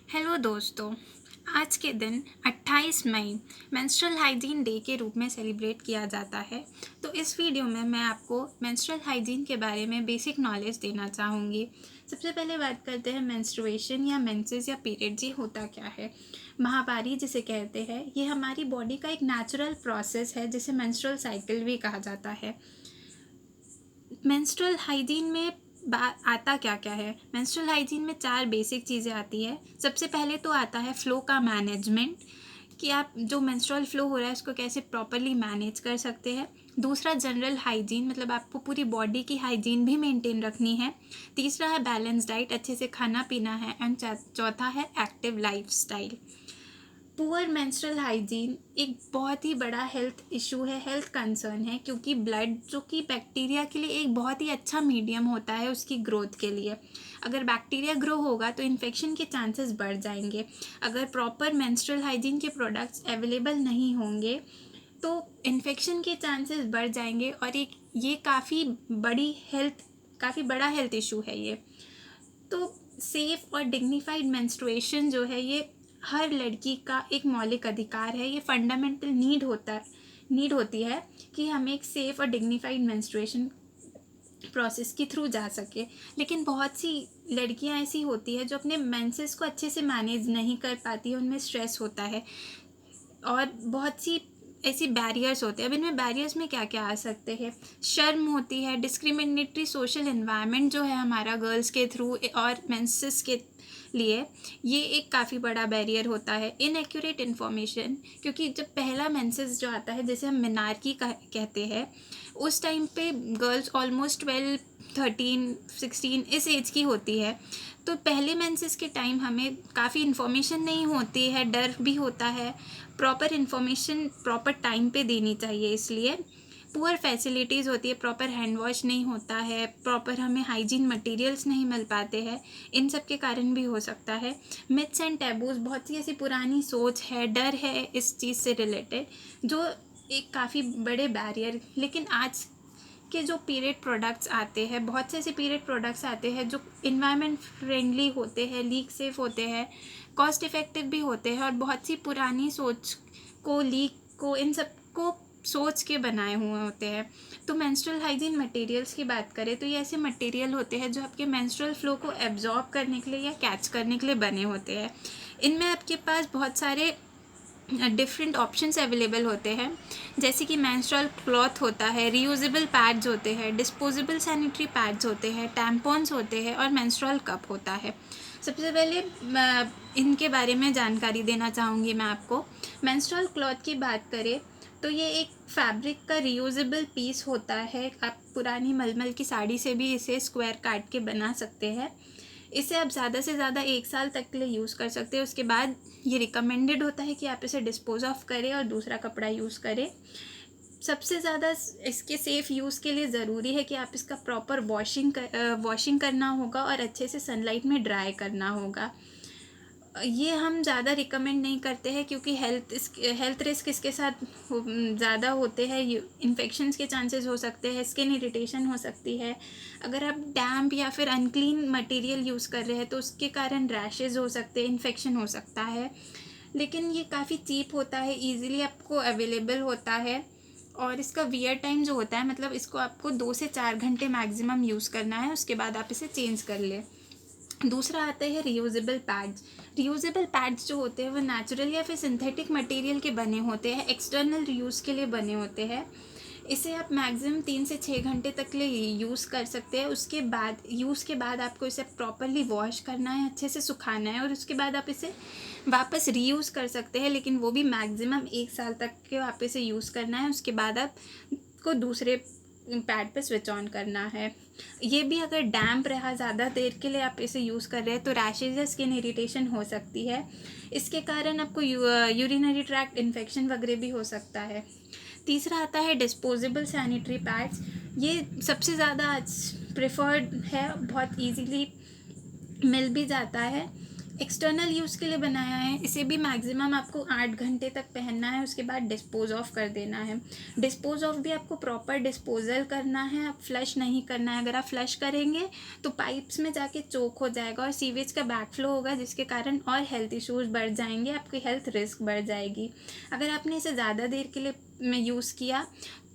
Hello दोस्तों। आज के दिन 28 मई मेंस्ट्रुअल हाइजीन डे के रूप में सेलिब्रेट किया जाता है। तो इस वीडियो में मैं आपको मेंस्ट्रुअल हाइजीन के बारे में बेसिक नॉलेज देना चाहूँगी। सबसे पहले बात करते हैं मेंस्ट्रुएशन या मेंसेस या पीरियड। ये होता क्या है? महावारी जिसे कहते हैं, ये हमारी बॉडी का एक नेचुरल प्रोसेस है जिसे मेंस्ट्रुअल साइकिल भी कहा जाता है। मेंस्ट्रुअल हाइजीन में आता क्या क्या है? मेंस्ट्रुअल हाइजीन में 4 बेसिक चीज़ें आती है। सबसे पहले तो आता है फ्लो का मैनेजमेंट, कि आप जो मेंस्ट्रुअल फ्लो हो रहा है उसको कैसे प्रॉपरली मैनेज कर सकते हैं। दूसरा जनरल हाइजीन, मतलब आपको पूरी बॉडी की हाइजीन भी मेंटेन रखनी है। तीसरा है बैलेंस डाइट, अच्छे से खाना पीना है। एंड चौथा है active lifestyle. Poor menstrual hygiene एक बहुत ही बड़ा हेल्थ इशू है, हेल्थ कंसर्न है, क्योंकि ब्लड जो कि बैक्टीरिया के लिए एक बहुत ही अच्छा मीडियम होता है उसकी ग्रोथ के लिए। अगर बैक्टीरिया ग्रो होगा तो इन्फेक्शन के चांसेस बढ़ जाएंगे। अगर प्रॉपर मेंस्ट्रुअल हाइजीन के प्रोडक्ट्स अवेलेबल नहीं होंगे तो इन्फेक्शन के चांसेस बढ़ जाएंगे, और ये काफ़ी बड़ा हेल्थ इशू है ये। तो सेफ और डिग्निफाइड मेंस्ट्रुएशन जो है ये हर लड़की का एक मौलिक अधिकार है। ये फंडामेंटल नीड होती है कि हमें एक सेफ और डिग्निफाइड मेंस्ट्रुएशन प्रोसेस के थ्रू जा सके। लेकिन बहुत सी लड़कियां ऐसी होती है जो अपने मेंसेस को अच्छे से मैनेज नहीं कर पाती है, उनमें स्ट्रेस होता है और बहुत सी ऐसी बैरियर्स होते हैं। अब इनमें बैरियर्स में क्या क्या आ सकते हैं? शर्म होती है, डिस्क्रिमिनेटरी सोशल एनवायरनमेंट जो है हमारा गर्ल्स के थ्रू और मेंसेस के लिए, ये एक काफ़ी बड़ा बैरियर होता है। इनएक्यूरेट इन्फॉर्मेशन, क्योंकि जब पहला मेंसेस जो आता है, जैसे हम मिनार्की कहते हैं, उस टाइम पे गर्ल्स ऑलमोस्ट 12, 13, 16 इस एज की होती है। तो पहले मेंसेस के टाइम हमें काफ़ी इन्फॉर्मेशन नहीं होती है, डर भी होता है। प्रॉपर इन्फॉर्मेशन प्रॉपर टाइम पे देनी चाहिए, इसलिए पुअर फैसिलिटीज़ होती है, प्रॉपर हैंड वॉश नहीं होता है, प्रॉपर हमें हाइजीन मटेरियल्स नहीं मिल पाते हैं। इन सब के कारण भी हो सकता है। मिथ्स एंड टैबूज, बहुत सी ऐसी पुरानी सोच है, डर है इस चीज़ से रिलेटेड, जो एक काफ़ी बड़े बैरियर। लेकिन आज के जो पीरियड प्रोडक्ट्स आते हैं, बहुत से ऐसे पीरियड प्रोडक्ट्स आते हैं जो इन्वायरमेंट फ्रेंडली होते हैं, लीक सेफ होते हैं, कॉस्ट इफ़ेक्टिव भी होते हैं, और बहुत सी पुरानी सोच को, लीक को, इन सब को सोच के बनाए हुए होते हैं। तो मेंस्ट्रुअल हाइजीन मटेरियल्स की बात करें तो ये ऐसे मटेरियल होते हैं जो आपके मेंस्ट्रुअल फ्लो को एब्जॉर्ब करने के लिए या कैच करने के लिए बने होते हैं। इनमें आपके पास बहुत सारे डिफरेंट ऑप्शंस अवेलेबल होते हैं, जैसे कि मेंस्ट्रुअल क्लॉथ होता है, रीयूजेबल पैड्स होते हैं, डिस्पोजेबल सैनिटरी पैड्स होते हैं, टैम्पॉन्स होते हैं और मेंस्ट्रुअल कप होता है। सबसे पहले इनके बारे में जानकारी देना चाहूँगी मैं आपको। मेंस्ट्रुअल क्लॉथ की बात करें तो ये एक फैब्रिक का रीयूजेबल पीस होता है। आप पुरानी मलमल की साड़ी से भी इसे स्क्वायर काट के बना सकते हैं। इसे आप ज़्यादा से ज़्यादा 1 साल तक के लिए यूज़ कर सकते हैं। उसके बाद ये रिकमेंडेड होता है कि आप इसे डिस्पोज ऑफ करें और दूसरा कपड़ा यूज़ करें। सबसे ज़्यादा इसके सेफ़ यूज़ के लिए ज़रूरी है कि आप इसका प्रॉपर वॉशिंग करना होगा और अच्छे से सनलाइट में ड्राई करना होगा। ये हम ज़्यादा रिकमेंड नहीं करते हैं, क्योंकि हेल्थ रिस्क इसके साथ ज़्यादा होते हैं। इन्फेक्शंस के चांसेस हो सकते हैं, स्किन इरिटेशन हो सकती है। अगर आप डैम्प या फिर अनक्लीन मटेरियल यूज़ कर रहे हैं तो उसके कारण रैशेज़ हो सकते हैं, इन्फेक्शन हो सकता है। लेकिन ये काफ़ी चीप होता है, ईज़िली आपको अवेलेबल होता है, और इसका वियर टाइम जो होता है, मतलब इसको आपको 2 से 4 घंटे मैक्सिमम यूज़ करना है, उसके बाद आप इसे चेंज कर लें। दूसरा आता है रीयूजेबल पैड्स। रीयूजेबल पैड्स जो होते हैं वो नेचुरल या फिर सिंथेटिक मटेरियल के बने होते हैं, एक्सटर्नल यूज़ के लिए बने होते हैं। इसे आप मैक्सिमम 3 से 6 घंटे तक के लिए यूज़ कर सकते हैं। उसके बाद यूज़ के बाद आपको इसे प्रॉपरली वॉश करना है, अच्छे से सुखाना है, और उसके बाद आप इसे वापस रीयूज़ कर सकते हैं। लेकिन वो भी मैक्सिमम 1 साल तक के आप इसे यूज़ करना है, उसके बाद आपको दूसरे पैड पे स्विच ऑन करना है। ये भी अगर डैम्प रहा, ज़्यादा देर के लिए आप इसे यूज़ कर रहे हैं तो रैशेज या स्किन इरिटेशन हो सकती है। इसके कारण आपको यूरिनरी ट्रैक्ट इन्फेक्शन वगैरह भी हो सकता है। तीसरा आता है डिस्पोजेबल सैनिटरी पैड्स। ये सबसे ज़्यादा प्रेफर्ड है, बहुत इजीली मिल भी जाता है। एक्सटर्नल यूज़ के लिए बनाया है, इसे भी मैक्सिमम आपको 8 घंटे तक पहनना है, उसके बाद डिस्पोज ऑफ कर देना है। डिस्पोज ऑफ भी आपको प्रॉपर डिस्पोजल करना है, आप फ्लश नहीं करना है। अगर आप फ्लश करेंगे तो पाइप्स में जाके चोक हो जाएगा और सीवेज का बैकफ्लो होगा, जिसके कारण और हेल्थ इश्यूज बढ़ जाएंगे, आपकी हेल्थ रिस्क बढ़ जाएगी। अगर आपने इसे ज़्यादा देर के लिए में यूज़ किया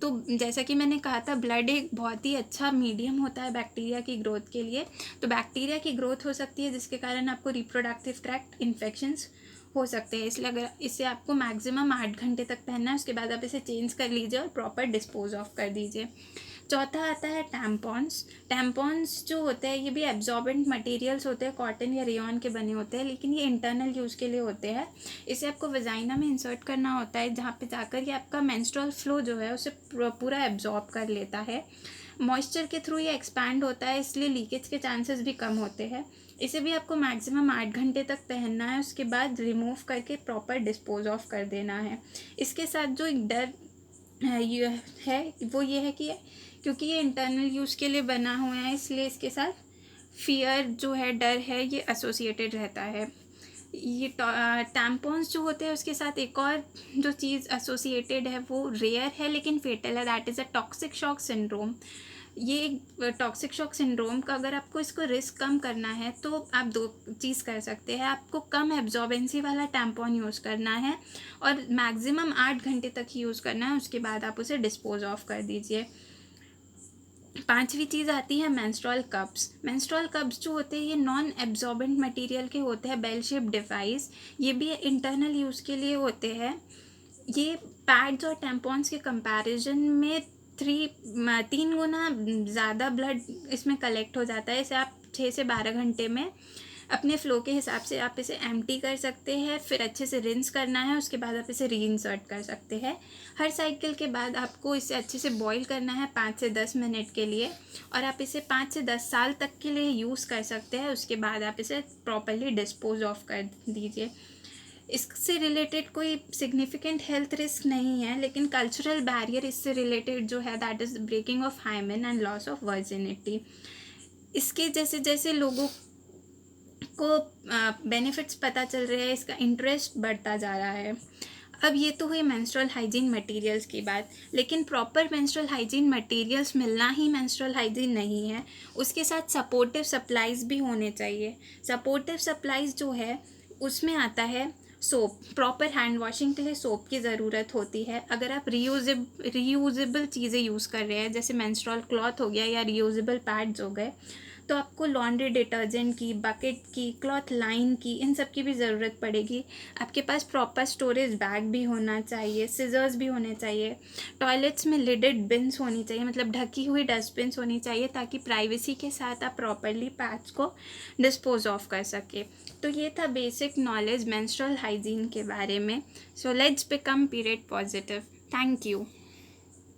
तो जैसा कि मैंने कहा था, ब्लड एक बहुत ही अच्छा मीडियम होता है बैक्टीरिया की ग्रोथ के लिए, तो बैक्टीरिया की ग्रोथ हो सकती है, जिसके कारण आपको रिप्रोडक्टिव ट्रैक्ट इन्फेक्शंस हो सकते हैं। इसलिए अगर इसे आपको मैक्सिमम 8 घंटे तक पहनना है, उसके बाद आप इसे चेंज कर लीजिए और प्रॉपर डिस्पोज ऑफ कर दीजिए। चौथा आता है टैम्पॉन्स। टैम्पॉन्स जो होते हैं ये भी एब्जॉर्बेंट मटेरियल्स होते हैं, कॉटन या रेयॉन के बने होते हैं, लेकिन ये इंटरनल यूज़ के लिए होते हैं। इसे आपको वजाइना में इंसर्ट करना होता है, जहाँ पे जाकर ये आपका मेंस्ट्रुअल फ्लो जो है उसे पूरा एब्जॉर्ब कर लेता है। मॉइस्चर के थ्रू ये एक्सपैंड होता है, इसलिए लीकेज के चांसेस भी कम होते हैं। इसे भी आपको मैक्सिमम 8 घंटे तक पहनना है, उसके बाद रिमूव करके प्रॉपर डिस्पोज ऑफ कर देना है। इसके साथ जो एक डर ये है वो ये है कि क्योंकि ये इंटरनल यूज़ के लिए बना हुआ है, इसलिए इसके साथ फियर जो है, डर है, ये एसोसिएटेड रहता है। ये टैम्पॉन्स जो होते हैं उसके साथ एक और जो चीज़ एसोसिएटेड है वो रेयर है लेकिन फेटल है, that is a toxic shock syndrome. ये एक टॉक्सिक शॉक सिंड्रोम का अगर आपको इसको रिस्क कम करना है तो आप दो चीज़ कर सकते हैं। आपको कम एब्जॉर्बेंसी वाला टैम्पॉन यूज़ करना है और मैक्सिमम 8 घंटे तक ही यूज़ करना है, उसके बाद आप उसे डिस्पोज ऑफ कर दीजिए। पांचवी चीज़ आती है मेंस्ट्रुअल कप्स। मेंस्ट्रुअल कप्स जो होते हैं ये नॉन एब्जॉर्बेंट मटेरियल के होते हैं, बेल शेप डिवाइस। ये भी इंटरनल यूज़ के लिए होते हैं। ये पैड्स और टैम्पॉन्स के कंपैरिजन में 3 गुना ज़्यादा ब्लड इसमें कलेक्ट हो जाता है। इसे आप 6 से 12 घंटे में अपने फ़्लो के हिसाब से आप इसे एम्प्टी कर सकते हैं, फिर अच्छे से रिंस करना है, उसके बाद आप इसे रीइंसर्ट कर सकते हैं। हर साइकिल के बाद आपको इसे अच्छे से बॉईल करना है 5 से 10 मिनट के लिए, और आप इसे 5 से 10 साल तक के लिए यूज़ कर सकते हैं। उसके बाद आप इसे प्रॉपरली डिस्पोज ऑफ कर दीजिए। इससे रिलेटेड कोई सिग्निफिकेंट हेल्थ रिस्क नहीं है, लेकिन कल्चरल बैरियर इससे रिलेटेड जो है that is breaking of hymen and loss of virginity. इसके जैसे जैसे लोगों को बेनिफिट्स पता चल रहे हैं, इसका इंटरेस्ट बढ़ता जा रहा है। अब ये तो हुई मेंस्ट्रुअल हाइजीन मटेरियल्स की बात, लेकिन प्रॉपर मेंस्ट्रुअल हाइजीन मटेरियल्स मिलना ही मेंस्ट्रुअल हाइजीन नहीं है, उसके साथ सपोर्टिव सप्लाईज भी होने चाहिए। सपोर्टिव सप्लाईज जो है उसमें आता है सोप। प्रॉपर हैंड वॉशिंग के लिए सोप की ज़रूरत होती है। अगर आप रीयूजेबल चीज़ें यूज़ कर रहे हैं, जैसे मेंस्ट्रुअल क्लॉथ हो गया या रीयूजेबल पैड्स हो गए, तो आपको लॉन्ड्री डिटर्जेंट की, बकेट की, क्लॉथ लाइन की, इन सब की भी ज़रूरत पड़ेगी। आपके पास प्रॉपर स्टोरेज बैग भी होना चाहिए, सिजर्स भी होने चाहिए। टॉयलेट्स में लिडेड बिन्स होनी चाहिए, मतलब ढकी हुई डस्टबिन्स होनी चाहिए, ताकि प्राइवेसी के साथ आप प्रॉपरली पैड्स को डिस्पोज ऑफ कर सके। तो ये था बेसिक नॉलेज मेंस्ट्रुअल हाइजीन के बारे में। So let's become period positive. Thank you.